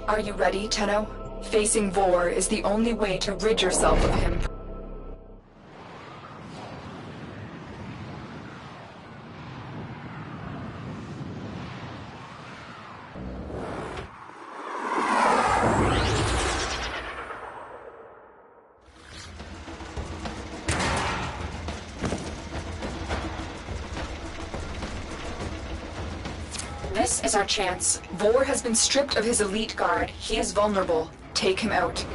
Are you ready, Tenno? Facing Vor is the only way to rid yourself of him. This is our chance. Vor has been stripped of his elite guard. He is vulnerable. Take him out.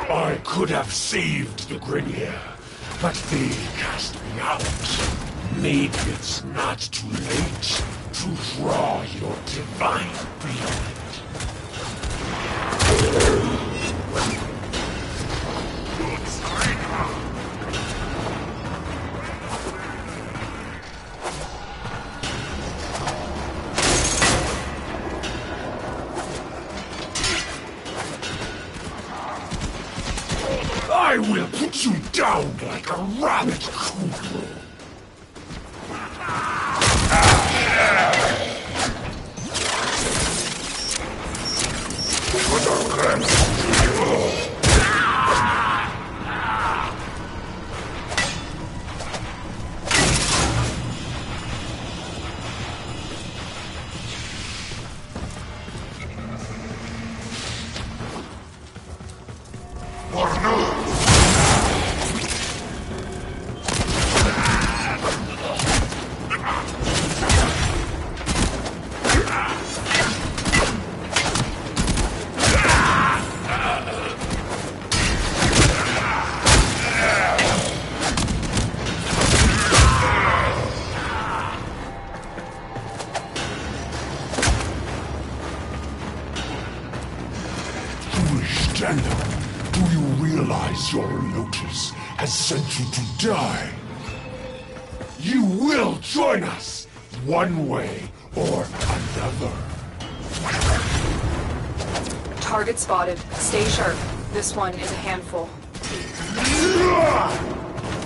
I could have saved the Grenier, but they cast me out. Maybe it's not too late to draw your divine blood. I will put you down like a rabbit coop. Do you realize your Lotus has sent you to die? You will join us, one way or another. Target spotted. Stay sharp. This one is a handful.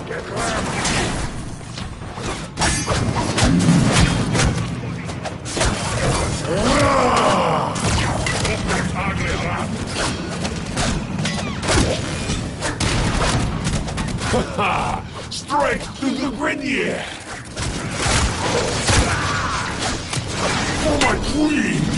Get ram. Straight to the Grenier! For my queens!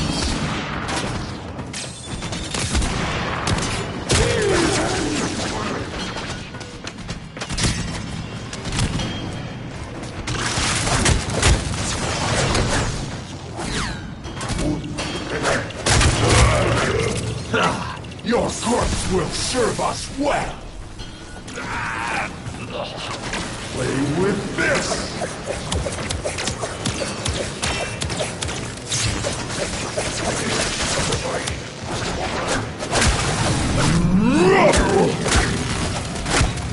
Your corpse will serve us well! Play with this!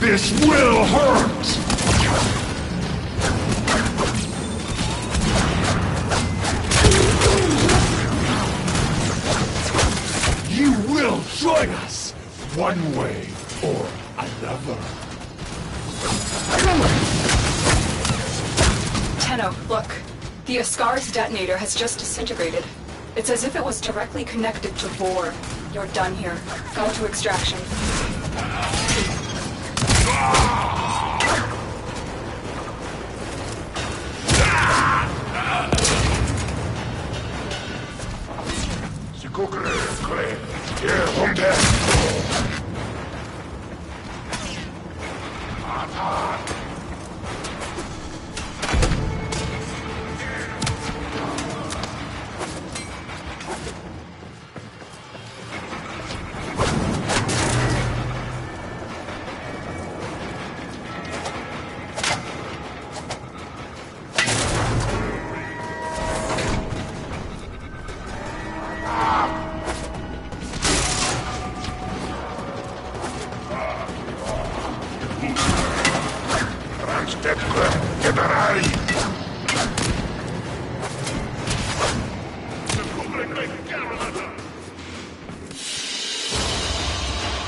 This will hurt! You will join us, one way or another. Tenno, look. The Ascar's detonator has just disintegrated. It's as if it was directly connected to Vor. You're done here. Go to extraction.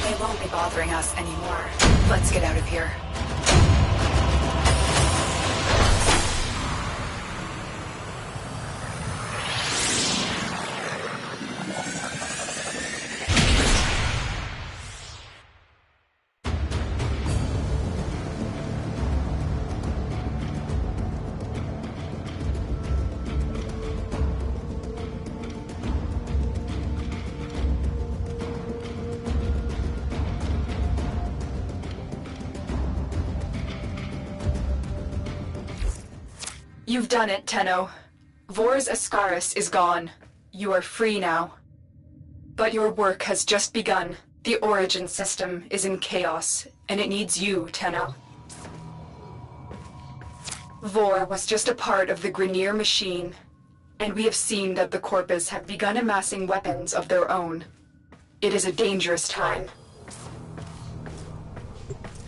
They won't be bothering us anymore. Let's get out of here. You've done it, Tenno. Vor's Ascaris is gone. You are free now. But your work has just begun. The Origin system is in chaos, and it needs you, Tenno. Vor was just a part of the Grineer machine, and we have seen that the Corpus have begun amassing weapons of their own. It is a dangerous time.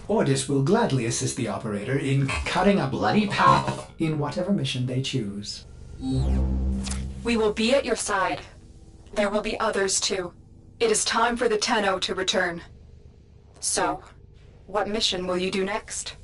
Ordis will gladly assist the operator in cutting a bloody path in whatever mission they choose. We will be at your side. There will be others too. It is time for the Tenno to return. So, what mission will you do next?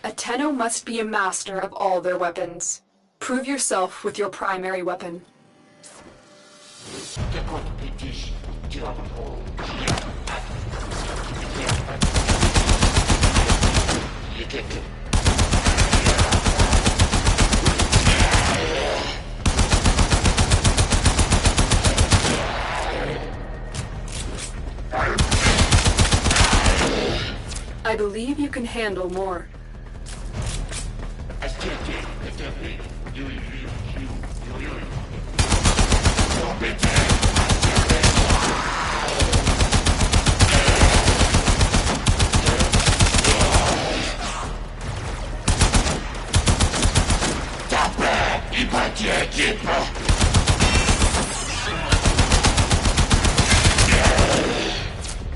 A Tenno must be a master of all their weapons. Prove yourself with your primary weapon. I believe you can handle more.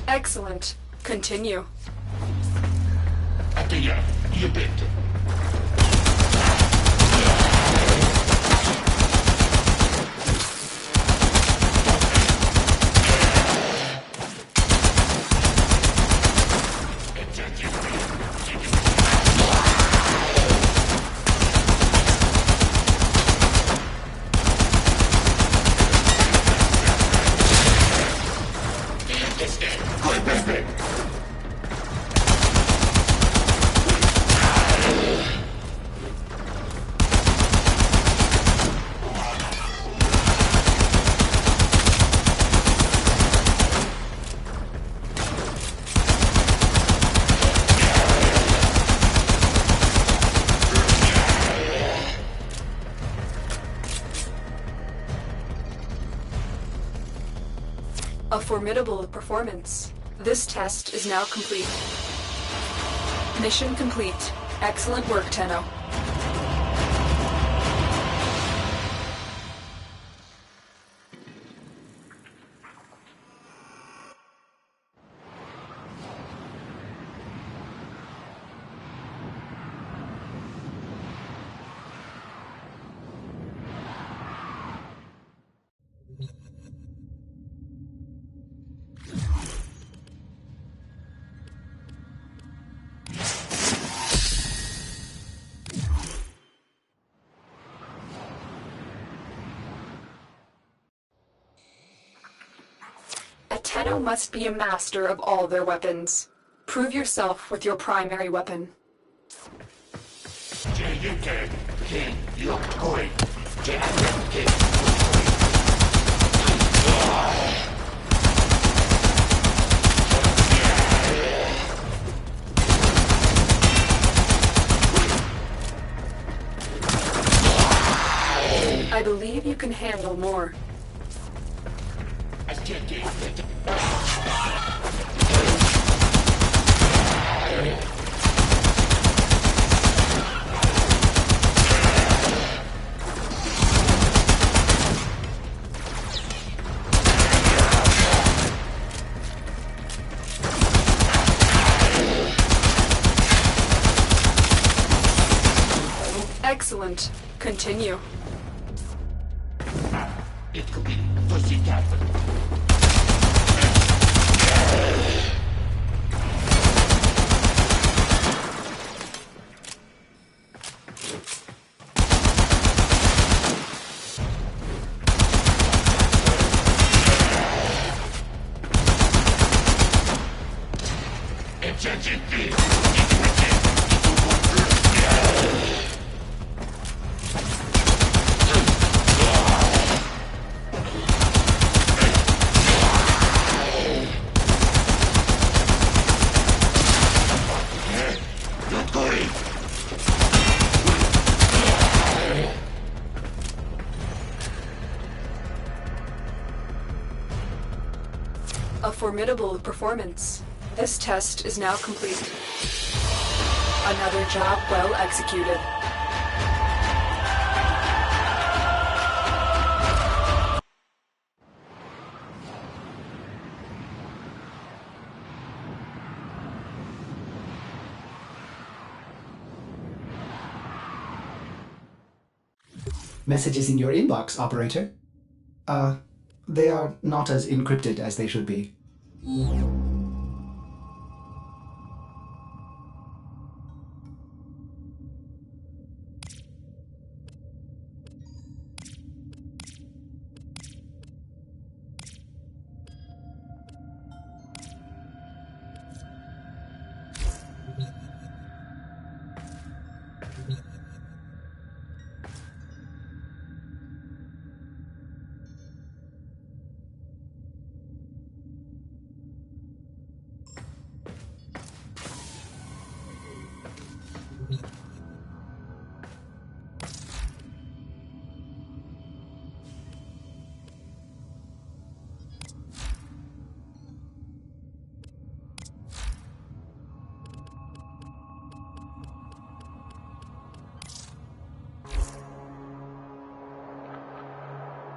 Excellent. Continue. A formidable performance. This test is now complete. Mission complete. Excellent work, Tenno. Tenno must be a master of all their weapons. Prove yourself with your primary weapon. I believe you can handle more. Excellent. Continue. It could be pussycat. A formidable performance. This test is now complete. Another job well executed. Messages in your inbox, operator. They are not as encrypted as they should be.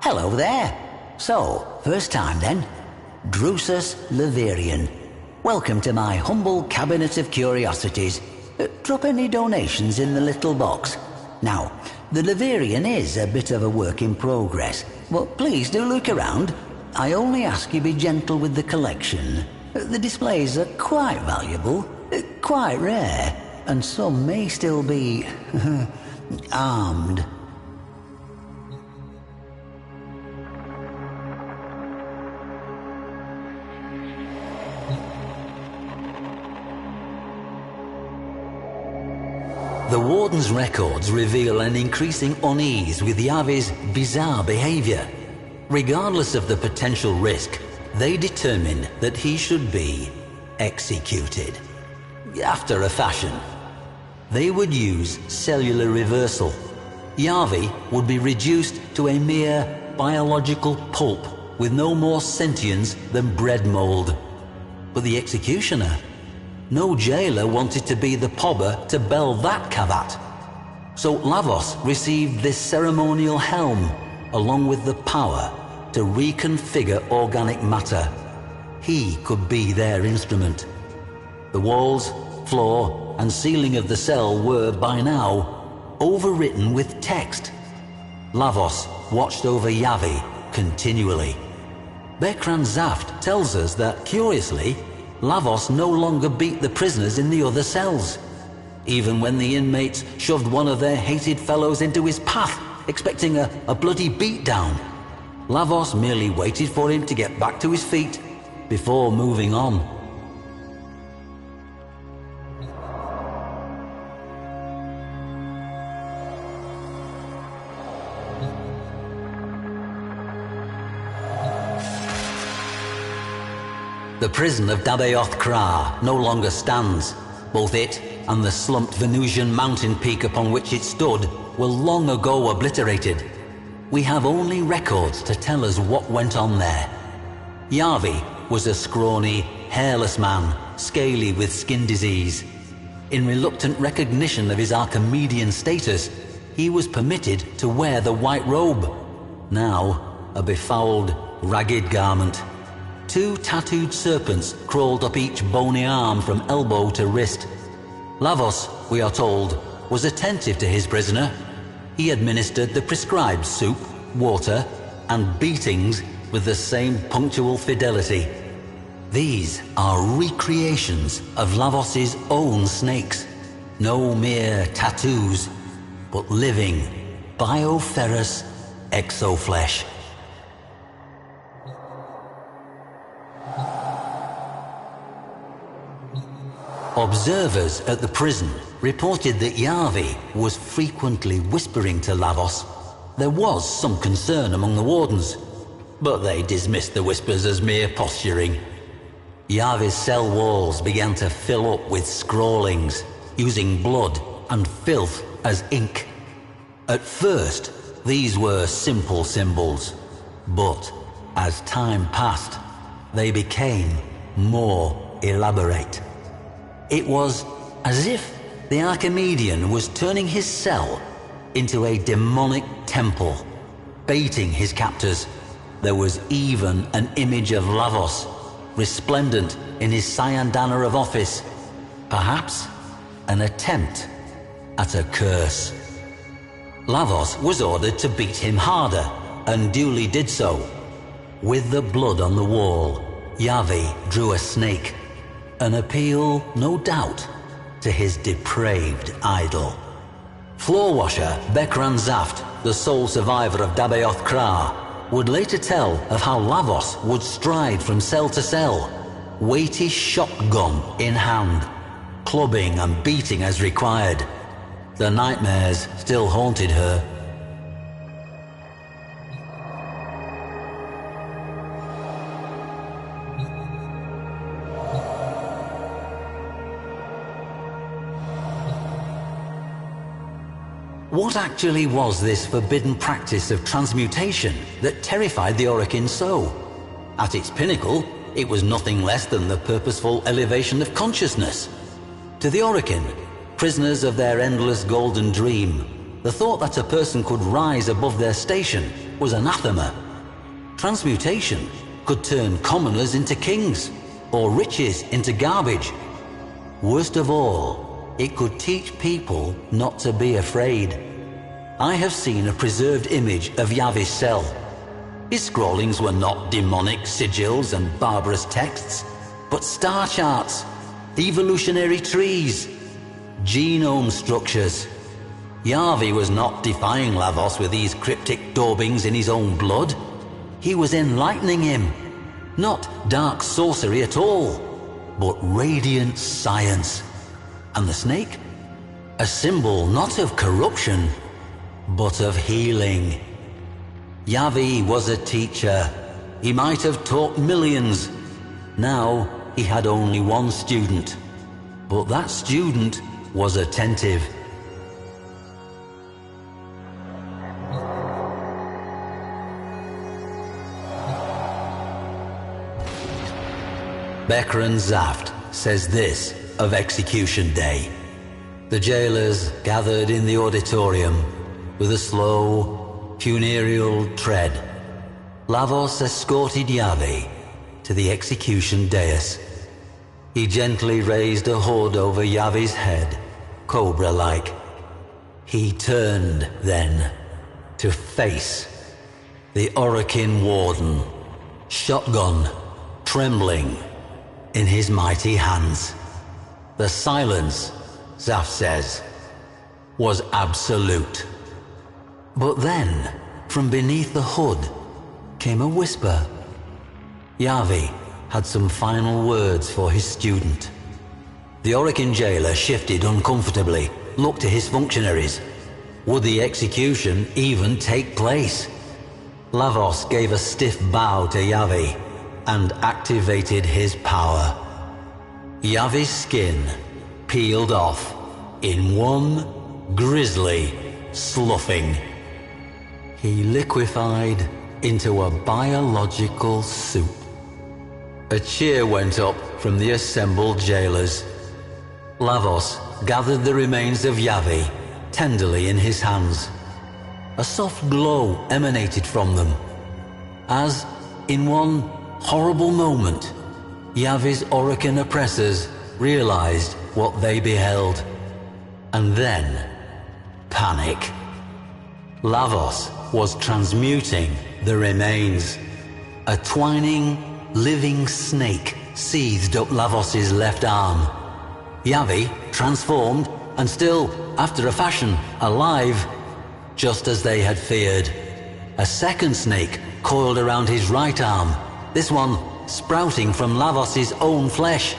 Hello there. So, first time then. Drusus Leverian. Welcome to my humble cabinet of curiosities. Drop any donations in the little box. Now, the Leverian is a bit of a work in progress, but please do look around. I only ask you be gentle with the collection. The displays are quite valuable, quite rare, and some may still be armed. The Warden's records reveal an increasing unease with Yavi's bizarre behavior. Regardless of the potential risk, they determined that he should be executed. After a fashion. They would use cellular reversal. Yavi would be reduced to a mere biological pulp with no more sentience than bread mould. But the executioner? No jailer wanted to be the pobber to bell that cavat. So Lavos received this ceremonial helm, along with the power to reconfigure organic matter. He could be their instrument. The walls, floor, and ceiling of the cell were, by now, overwritten with text. Lavos watched over Yavi continually. Bekran Zaft tells us that, curiously, Lavos no longer beat the prisoners in the other cells. Even when the inmates shoved one of their hated fellows into his path, expecting a bloody beatdown, Lavos merely waited for him to get back to his feet before moving on. The prison of Dabayoth Kra no longer stands. Both it and the slumped Venusian mountain peak upon which it stood were long ago obliterated. We have only records to tell us what went on there. Yavi was a scrawny, hairless man, scaly with skin disease. In reluctant recognition of his Archimedean status, he was permitted to wear the white robe, now a befouled, ragged garment. 2 tattooed serpents crawled up each bony arm from elbow to wrist. Lavos, we are told, was attentive to his prisoner. He administered the prescribed soup, water, and beatings with the same punctual fidelity. These are recreations of Lavos's own snakes. No mere tattoos, but living, bioferrous exoflesh. Observers at the prison reported that Yavi was frequently whispering to Lavos. There was some concern among the wardens, but they dismissed the whispers as mere posturing. Yavi's cell walls began to fill up with scrawlings, using blood and filth as ink. At first, these were simple symbols, but as time passed, they became more elaborate. It was as if the Archimedean was turning his cell into a demonic temple, baiting his captors. There was even an image of Lavos, resplendent in his cyan-dana of office. Perhaps an attempt at a curse. Lavos was ordered to beat him harder, and duly did so. With the blood on the wall, Yavi drew a snake. An appeal, no doubt, to his depraved idol. Floor washer Bekran Zaft, the sole survivor of Dabayoth Kra, would later tell of how Lavos would stride from cell to cell, weighty shotgun in hand, clubbing and beating as required. The nightmares still haunted her. What actually was this forbidden practice of transmutation that terrified the Orokin so? At its pinnacle, it was nothing less than the purposeful elevation of consciousness. To the Orokin, prisoners of their endless golden dream, the thought that a person could rise above their station was anathema. Transmutation could turn commoners into kings, or riches into garbage. Worst of all, it could teach people not to be afraid. I have seen a preserved image of Yavi's cell. His scrawlings were not demonic sigils and barbarous texts, but star charts, evolutionary trees, genome structures. Yavi was not defying Lavos with these cryptic daubings in his own blood. He was enlightening him. Not dark sorcery at all, but radiant science. And the snake? A symbol not of corruption, but of healing. Yavi was a teacher. He might have taught millions. Now he had only one student, but that student was attentive. Bekran Zaft says this of Execution Day. The jailers gathered in the auditorium with a slow, funereal tread. Lavos escorted Yavi to the execution dais. He gently raised a hood over Yavi's head, cobra-like. He turned, then, to face the Orokin Warden, shotgun trembling in his mighty hands. The silence, Zaft says, was absolute. But then, from beneath the hood, came a whisper. Yavi had some final words for his student. The Orokin jailer shifted uncomfortably, looked to his functionaries. Would the execution even take place? Lavos gave a stiff bow to Yavi and activated his power. Yavi's skin peeled off in one grisly sloughing. He liquefied into a biological soup. A cheer went up from the assembled jailers. Lavos gathered the remains of Yavi tenderly in his hands. A soft glow emanated from them, as, in one horrible moment, Yavi's Orokin oppressors realized what they beheld. And then, panic. Lavos was transmuting the remains. A twining, living snake seethed up Lavos's left arm. Yavi, transformed, and still, after a fashion, alive, just as they had feared. A second snake coiled around his right arm, this one sprouting from Lavos's own flesh.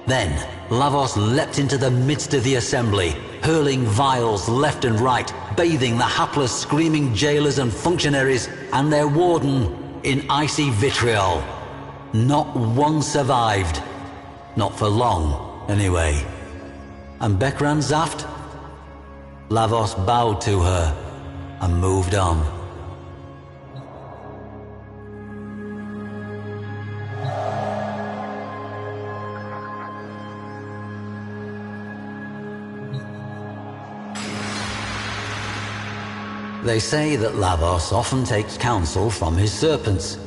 Then, Lavos leapt into the midst of the assembly, hurling vials left and right, bathing the hapless, screaming jailers and functionaries and their warden in icy vitriol. Not one survived. Not for long, anyway. And Bekran Zaft? Lavos bowed to her and moved on. They say that Lavos often takes counsel from his serpents.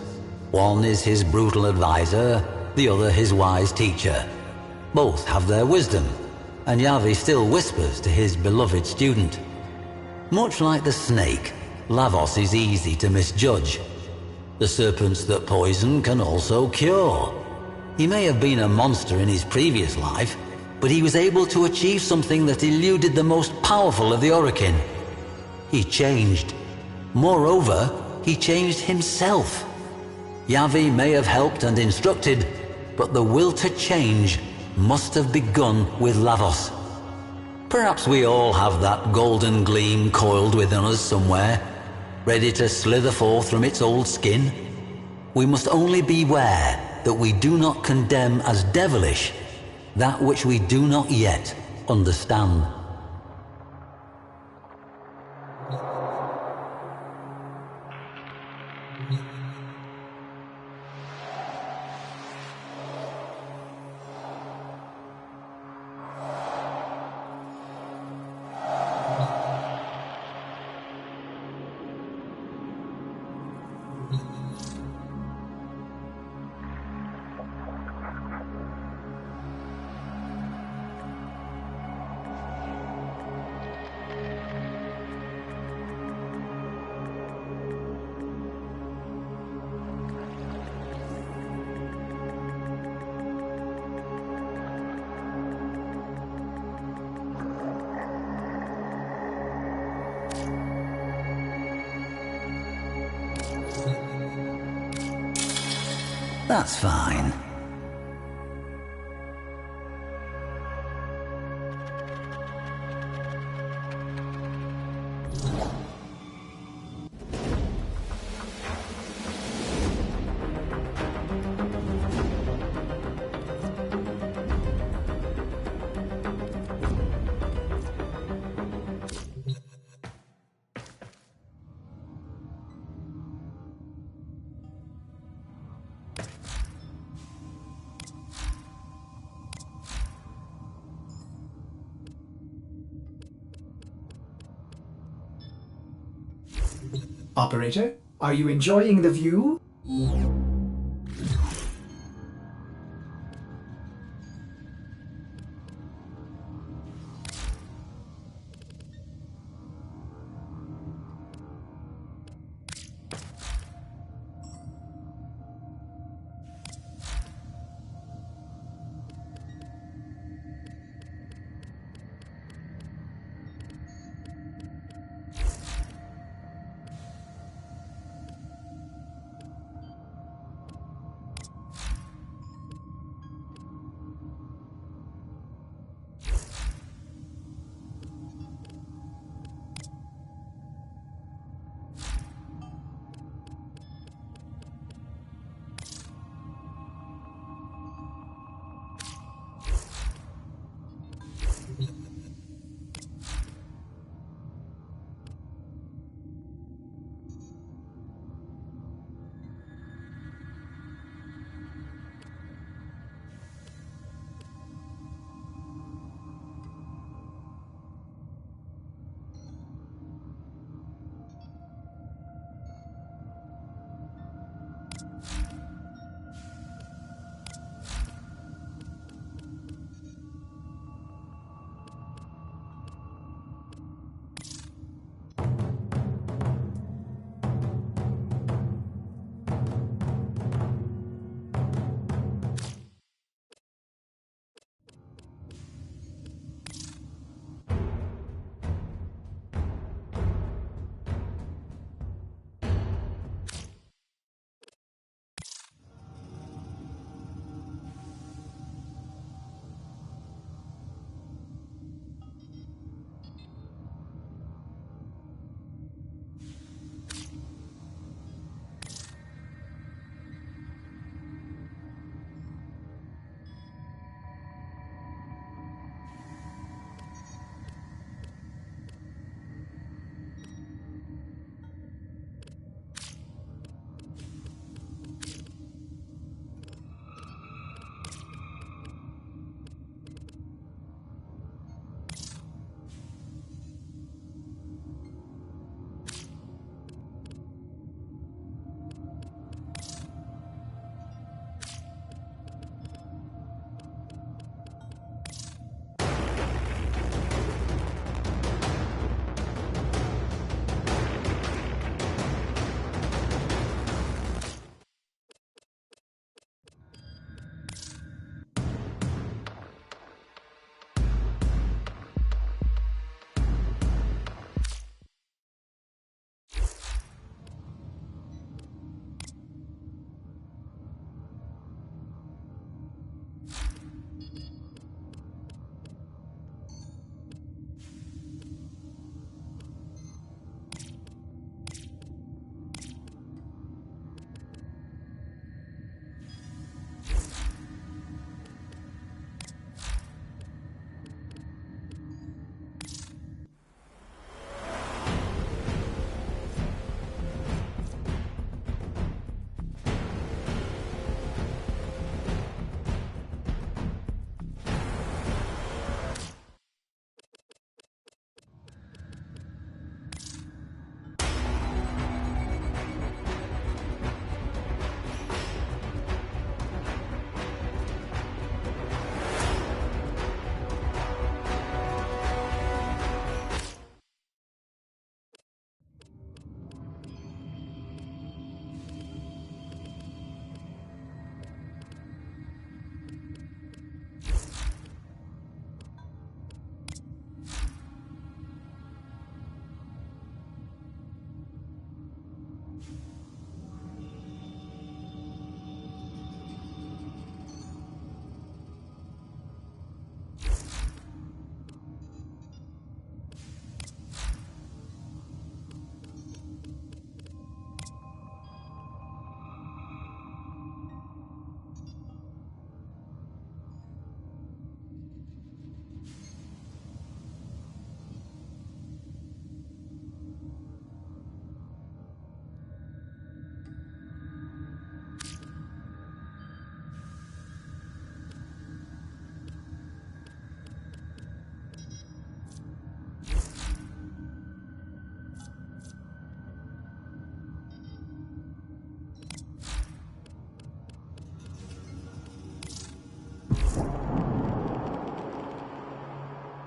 One is his brutal advisor, the other his wise teacher. Both have their wisdom, and Yavi still whispers to his beloved student. Much like the snake, Lavos is easy to misjudge. The serpents that poison can also cure. He may have been a monster in his previous life, but he was able to achieve something that eluded the most powerful of the Orokin. He changed. Moreover, he changed himself. Yavi may have helped and instructed, but the will to change must have begun with Lavos. Perhaps we all have that golden gleam coiled within us somewhere, ready to slither forth from its old skin. We must only beware that we do not condemn as devilish that which we do not yet understand. That's fine. Operator, are you enjoying the view?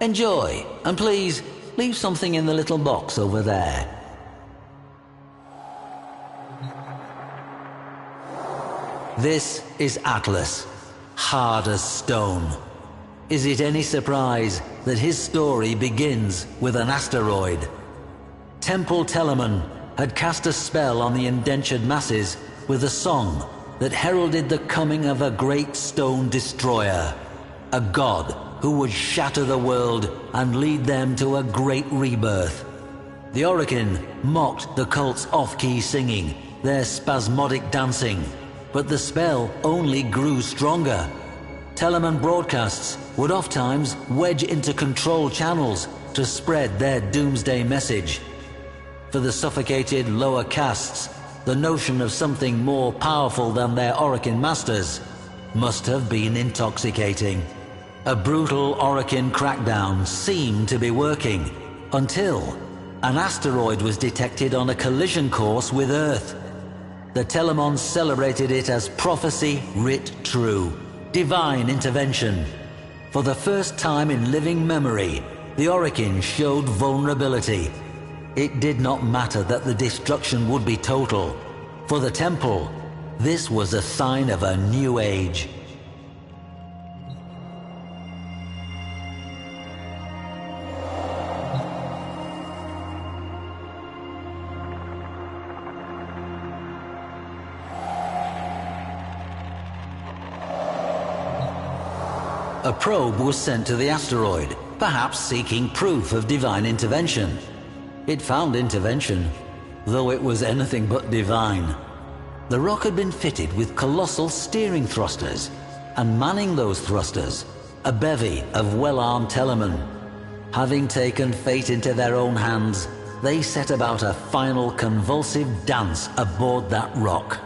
Enjoy, and please, leave something in the little box over there. This is Atlas, hard as stone. Is it any surprise that his story begins with an asteroid? Temple Telemon had cast a spell on the indentured masses with a song that heralded the coming of a great stone destroyer, a god who would shatter the world and lead them to a great rebirth. The Orokin mocked the cult's off-key singing, their spasmodic dancing, but the spell only grew stronger. Telemon broadcasts would oft-times wedge into control channels to spread their doomsday message. For the suffocated lower castes, the notion of something more powerful than their Orokin masters must have been intoxicating. A brutal Orokin crackdown seemed to be working, until an asteroid was detected on a collision course with Earth. The Telemons celebrated it as prophecy writ true, divine intervention. For the first time in living memory, the Orokin showed vulnerability. It did not matter that the destruction would be total. For the Temple, this was a sign of a new age. A probe was sent to the asteroid, perhaps seeking proof of divine intervention. It found intervention, though it was anything but divine. The rock had been fitted with colossal steering thrusters, and manning those thrusters, a bevy of well-armed Telemon. Having taken fate into their own hands, they set about a final convulsive dance aboard that rock.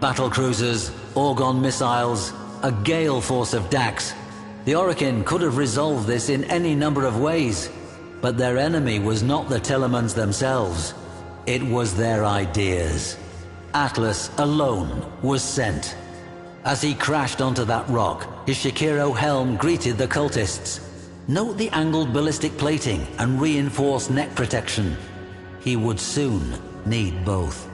Battle cruisers, Orgon missiles, a gale force of Dax. The Orokin could have resolved this in any number of ways, but their enemy was not the Telemons themselves. It was their ideas. Atlas alone was sent. As he crashed onto that rock, his Shakiro helm greeted the cultists. Note the angled ballistic plating and reinforced neck protection. He would soon need both.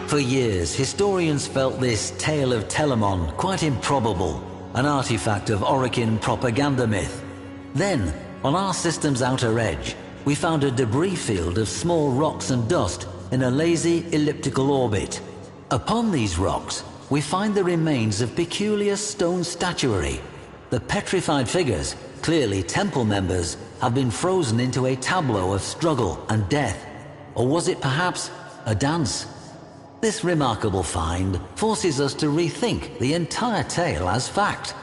For years, historians felt this tale of Telemon quite improbable, an artifact of Orokin propaganda myth. Then, on our system's outer edge, we found a debris field of small rocks and dust in a lazy elliptical orbit. Upon these rocks, we find the remains of peculiar stone statuary. The petrified figures, clearly temple members, have been frozen into a tableau of struggle and death. Or was it perhaps a dance? This remarkable find forces us to rethink the entire tale as fact.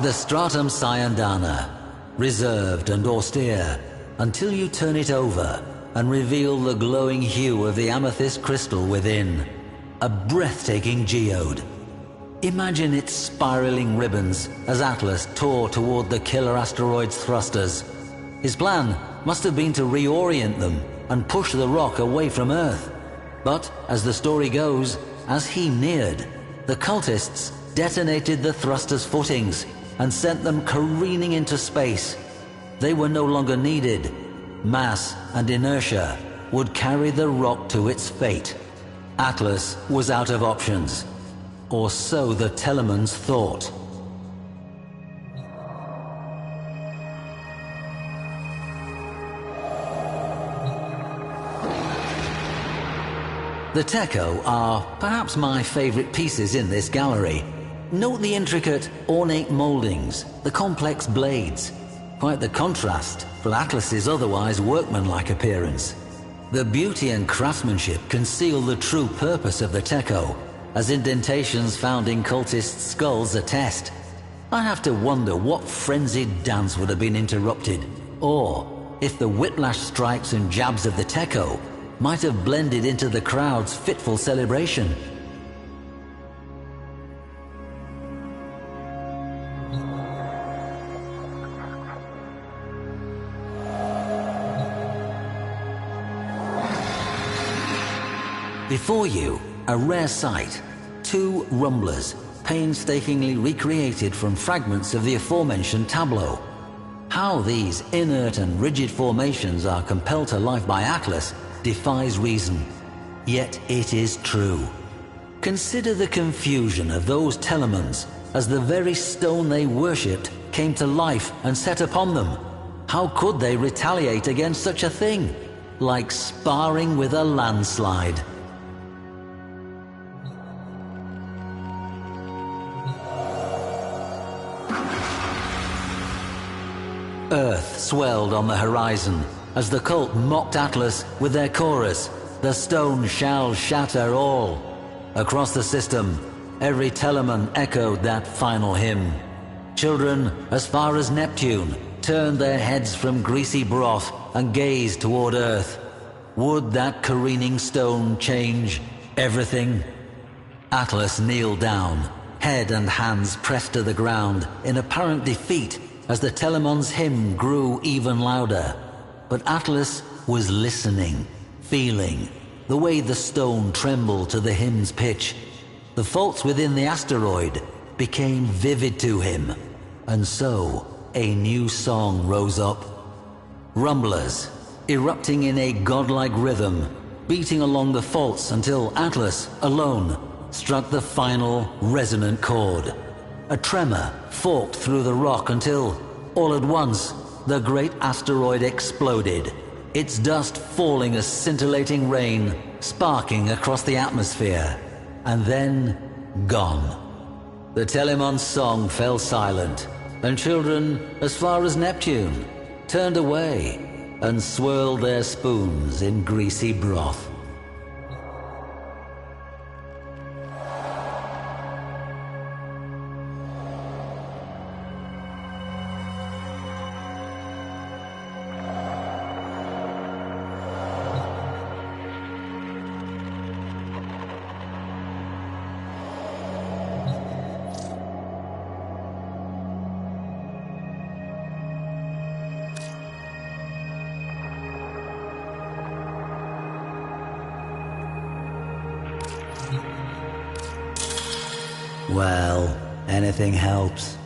The Stratum Cyandana, reserved and austere, until you turn it over and reveal the glowing hue of the amethyst crystal within. A breathtaking geode. Imagine its spiraling ribbons as Atlas tore toward the killer asteroid's thrusters. His plan must have been to reorient them and push the rock away from Earth. But, as the story goes, as he neared, the cultists detonated the thruster's footings and sent them careening into space. They were no longer needed. Mass and inertia would carry the rock to its fate. Atlas was out of options. Or so the Telemons thought. The Techo are perhaps my favorite pieces in this gallery. Note the intricate, ornate moldings, the complex blades. Quite the contrast from Atlas's otherwise workmanlike appearance. The beauty and craftsmanship conceal the true purpose of the Techo, as indentations found in cultists' skulls attest. I have to wonder what frenzied dance would have been interrupted or if the whiplash strikes and jabs of the Techo might have blended into the crowd's fitful celebration. Before you, a rare sight, 2 rumblers, painstakingly recreated from fragments of the aforementioned tableau. How these inert and rigid formations are compelled to life by Atlas defies reason, yet it is true. Consider the confusion of those Telemons as the very stone they worshipped came to life and set upon them. How could they retaliate against such a thing? Like sparring with a landslide. Earth swelled on the horizon as the cult mocked Atlas with their chorus, "The stone shall shatter all." Across the system, every Telemon echoed that final hymn. Children, as far as Neptune, turned their heads from greasy broth and gazed toward Earth. Would that careening stone change everything? Atlas kneeled down, head and hands pressed to the ground in apparent defeat as the Telemon's hymn grew even louder. But Atlas was listening, feeling, the way the stone trembled to the hymn's pitch. The faults within the asteroid became vivid to him, and so a new song rose up. Rumblers, erupting in a godlike rhythm, beating along the faults until Atlas, alone, struck the final resonant chord. A tremor forked through the rock until, all at once, the great asteroid exploded, its dust falling as scintillating rain, sparking across the atmosphere, and then gone. The Telemon's song fell silent, and children, as far as Neptune, turned away and swirled their spoons in greasy broth. Well, anything helps.